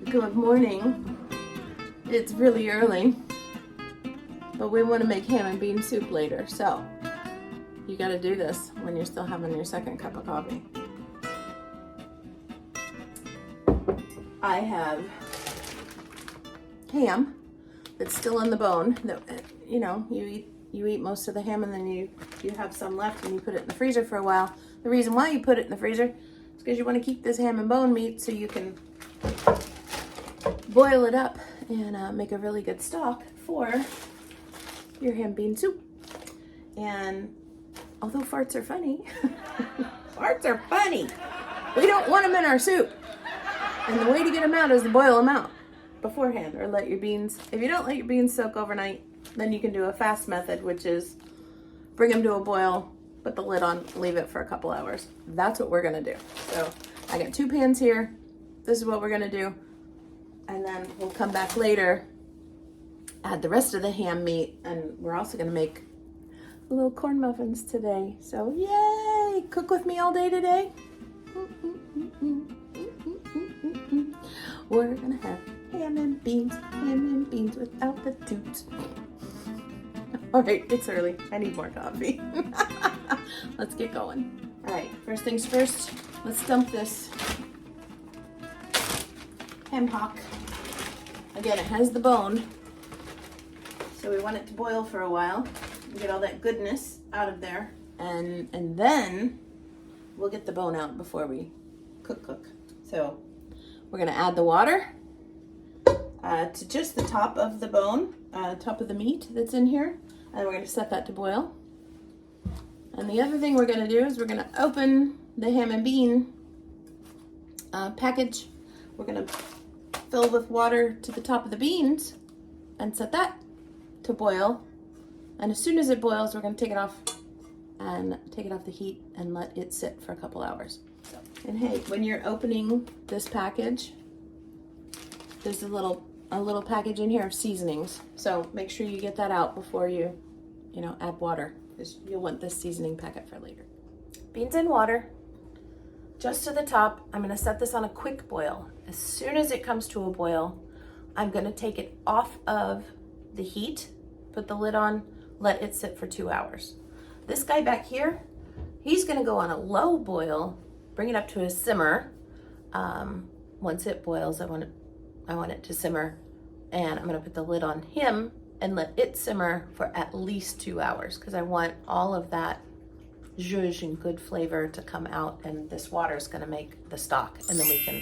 Good morning. It's really early, but we want to make ham and bean soup later, so you got to do this when you're still having your second cup of coffee. I have ham that's still in the bone. That you eat most of the ham and then you have some left and you put it in the freezer for a while. The reason why you put it in the freezer is because you want to keep this ham and bone meat so you can boil it up and make a really good stock for your ham bean soup. And although farts are funny, farts are funny. We don't want them in our soup. And the way to get them out is to boil them out beforehand, or let your beans, if you don't let your beans soak overnight, then you can do a fast method, which is bring them to a boil, put the lid on, leave it for a couple hours. That's what we're gonna do. So I got 2 pans here. This is what we're gonna do. And then we'll come back later, add the rest of the ham meat, and we're also gonna make little corn muffins today. So yay, cook with me all day today. We're gonna have ham and beans without the toots. All right, it's early. I need more coffee. Let's get going. All right, first things first, let's dump this ham hock. Again, it has the bone, so we want it to boil for a while and get all that goodness out of there, and then we'll get the bone out before we cook. So we're gonna add the water to just the top of the bone, top of the meat that's in here, and we're gonna set that to boil. And the other thing we're gonna do is we're gonna open the ham and bean package. We're gonna fill with water to the top of the beans and set that to boil. And as soon as it boils, we're gonna take it off the heat and let it sit for a couple hours. And hey, when you're opening this package, there's a little package in here of seasonings. So make sure you get that out before you add water, because you'll want this seasoning packet for later. Beans in water, just to the top. I'm gonna set this on a quick boil. As soon as it comes to a boil, I'm gonna take it off of the heat, put the lid on, let it sit for 2 hours. This guy back here, he's gonna go on a low boil, bring it up to a simmer. Once it boils, I want it to simmer, and I'm gonna put the lid on him and let it simmer for at least 2 hours, because I want all of that zhuzh and good flavor to come out, and this water is gonna make the stock, and then we can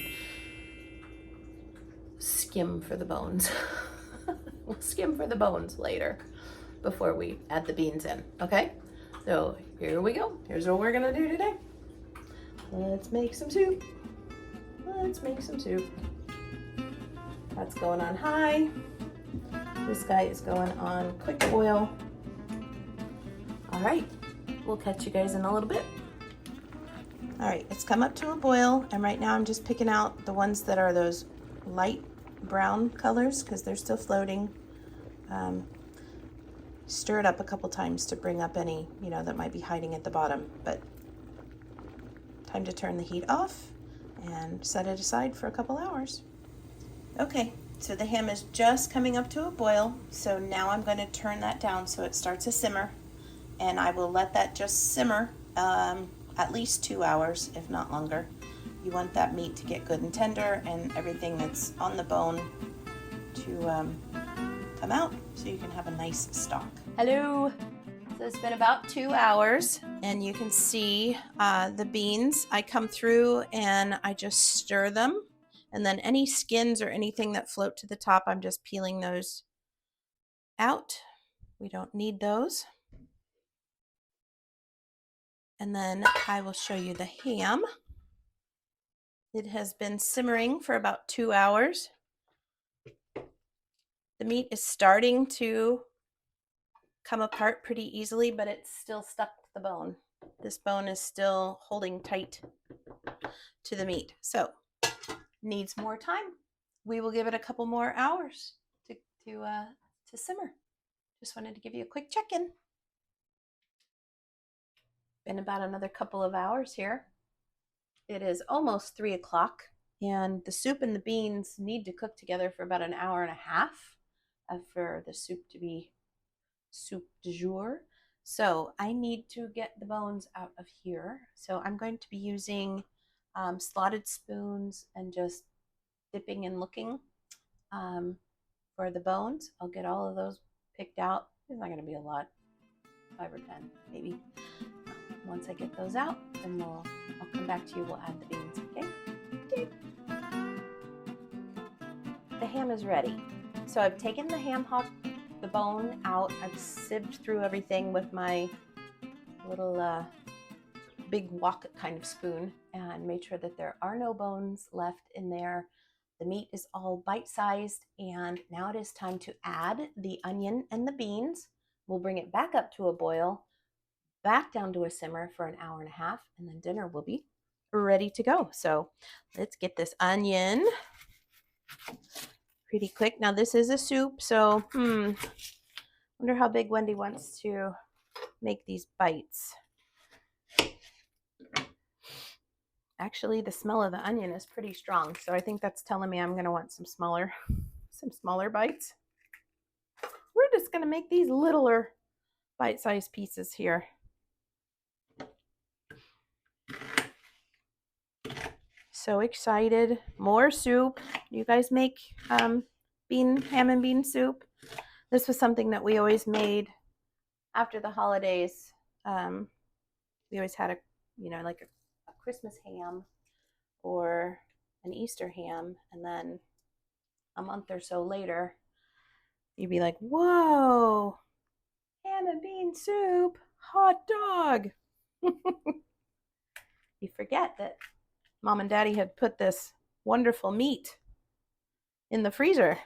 skim for the bones. We'll skim for the bones later before we add the beans in, okay? So here we go. Here's what we're gonna do today. Let's make some soup. That's going on high. This guy is going on quick boil. All right, we'll catch you guys in a little bit. All right, it's come up to a boil, and right now I'm just picking out the ones that are those light brown colors, because they're still floating. Stir it up a couple times to bring up any, that might be hiding at the bottom, but time to turn the heat off and set it aside for a couple hours. Okay, so the ham is just coming up to a boil, so now I'm going to turn that down so it starts to simmer, and I will let that just simmer at least 2 hours, if not longer. You want that meat to get good and tender, and everything that's on the bone to come out, so you can have a nice stock. Hello. So it's been about 2 hours, and you can see the beans. I come through and I just stir them, and then any skins or anything that float to the top, I'm just peeling those out. We don't need those. And then I will show you the ham. It has been simmering for about 2 hours. The meat is starting to come apart pretty easily, but it's still stuck to the bone. This bone is still holding tight to the meat, so needs more time. We will give it a couple more hours to simmer. Just wanted to give you a quick check-in. Been about another couple of hours here. It is almost 3 o'clock, And the soup and the beans need to cook together for about an hour and a half for the soup to be soup du jour. So I need to get the bones out of here. So I'm going to be using slotted spoons and just dipping and looking for the bones. I'll get all of those picked out. There's not going to be a lot, 5 or 10 maybe. Once I get those out, then I'll come back to you. We'll add the beans, okay? Okay. The ham is ready. So I've taken the ham hock, the bone out. I've sieved through everything with my little big wok kind of spoon and made sure that there are no bones left in there. The meat is all bite-sized, and now it is time to add the onion and the beans. We'll bring it back up to a boil, back down to a simmer for an hour and a half, and then dinner will be ready to go. So let's get this onion pretty quick. Now this is a soup, so wonder how big Wendy wants to make these bites. Actually, the smell of the onion is pretty strong, so I think that's telling me I'm going to want some smaller bites. We're just going to make these littler bite-sized pieces here. So excited. More soup. You guys make ham and bean soup? This was something that we always made after the holidays. We always had like a Christmas ham or an Easter ham, and then a month or so later, you'd be like, whoa, ham and bean soup, hot dog. You forget that Mom and Daddy had put this wonderful meat in the freezer.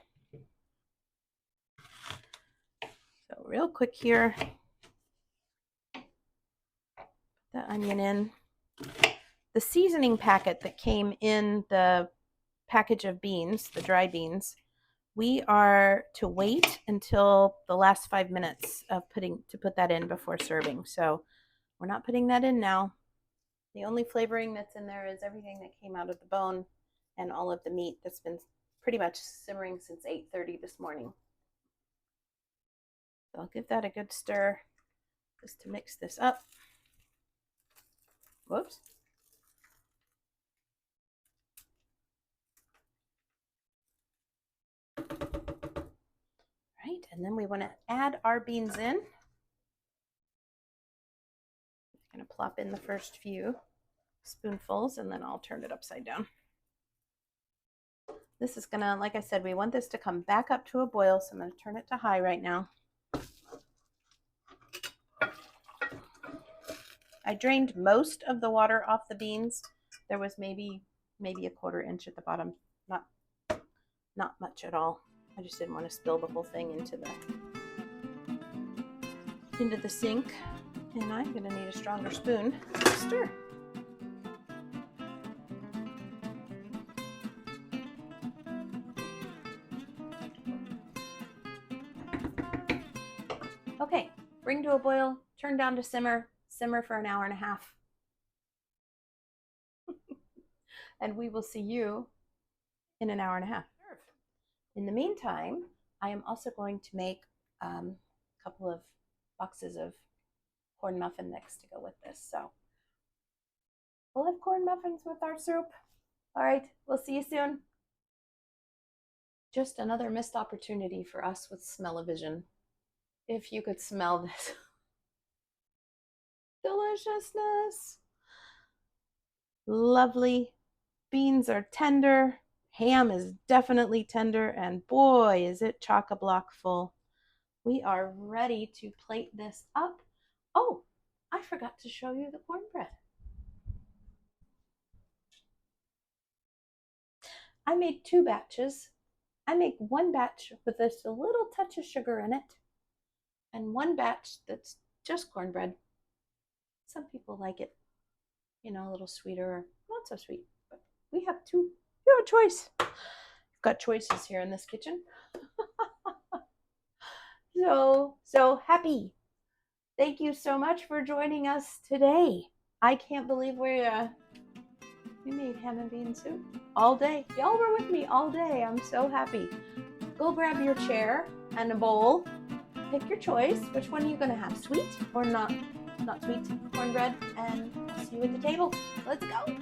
So real quick here, put the onion in. The seasoning packet that came in the package of beans, the dry beans, we are to wait until the last 5 minutes to put that in before serving. So we're not putting that in now. The only flavoring that's in there is everything that came out of the bone and all of the meat that's been pretty much simmering since 8:30 this morning. So I'll give that a good stir just to mix this up. Whoops. Right, and then we want to add our beans in. I'm going to plop in the first few spoonfuls, and then I'll turn it upside down. This is going to, like I said, we want this to come back up to a boil, so I'm going to turn it to high right now. I drained most of the water off the beans. There was maybe a 1/4 inch at the bottom. Not much at all. I just didn't want to spill the whole thing into the sink. And I'm going to need a stronger spoon to stir. Okay, bring to a boil, turn down to simmer for an hour and a half. And we will see you in an hour and a half. In the meantime, I am also going to make a couple of boxes of corn muffin mix to go with this. So we'll have corn muffins with our soup. All right, we'll see you soon. Just another missed opportunity for us with smell-o-vision. If you could smell this deliciousness. Lovely. Beans are tender. Ham is definitely tender, and boy, is it chock-a-block full. We are ready to plate this up. Oh, I forgot to show you the cornbread. I made 2 batches. I make one batch with just a little touch of sugar in it, and one batch that's just cornbread. Some people like it, a little sweeter or not so sweet, but we have 2. You have a choice. We've got choices here in this kitchen. So happy. Thank you so much for joining us today. I can't believe we We made ham and bean soup all day. Y'all were with me all day. I'm so happy. Go grab your chair and a bowl. Pick your choice. Which one are you going to have? Sweet or not sweet cornbread? And I'll see you at the table. Let's go.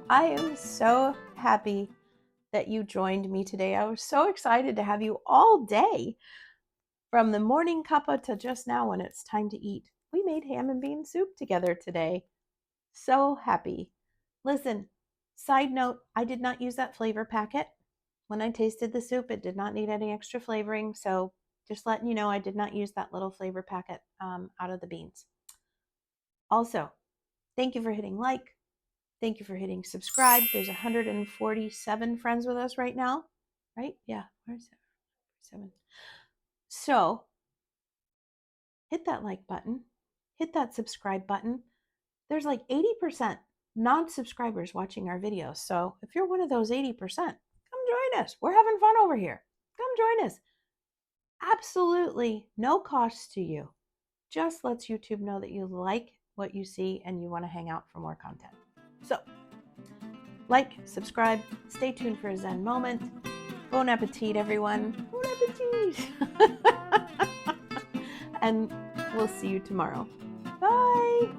I am so happy that you joined me today. I was so excited to have you all day, from the morning cuppa to just now when it's time to eat. We made ham and bean soup together today. So happy. Listen, side note, I did not use that flavor packet. When I tasted the soup, it did not need any extra flavoring. So just letting you know, I did not use that little flavor packet out of the beans. Also, thank you for hitting like. Thank you for hitting subscribe. There's 147 friends with us right now, right? Yeah, where's it? 7. So hit that like button, hit that subscribe button. There's like 80% non-subscribers watching our videos. So if you're one of those 80%, come join us. We're having fun over here. Come join us. Absolutely no cost to you. Just lets YouTube know that you like what you see and you want to hang out for more content. So like, subscribe, stay tuned for a Zen moment. Bon appetit, everyone. Bon appetit. And we'll see you tomorrow. Bye.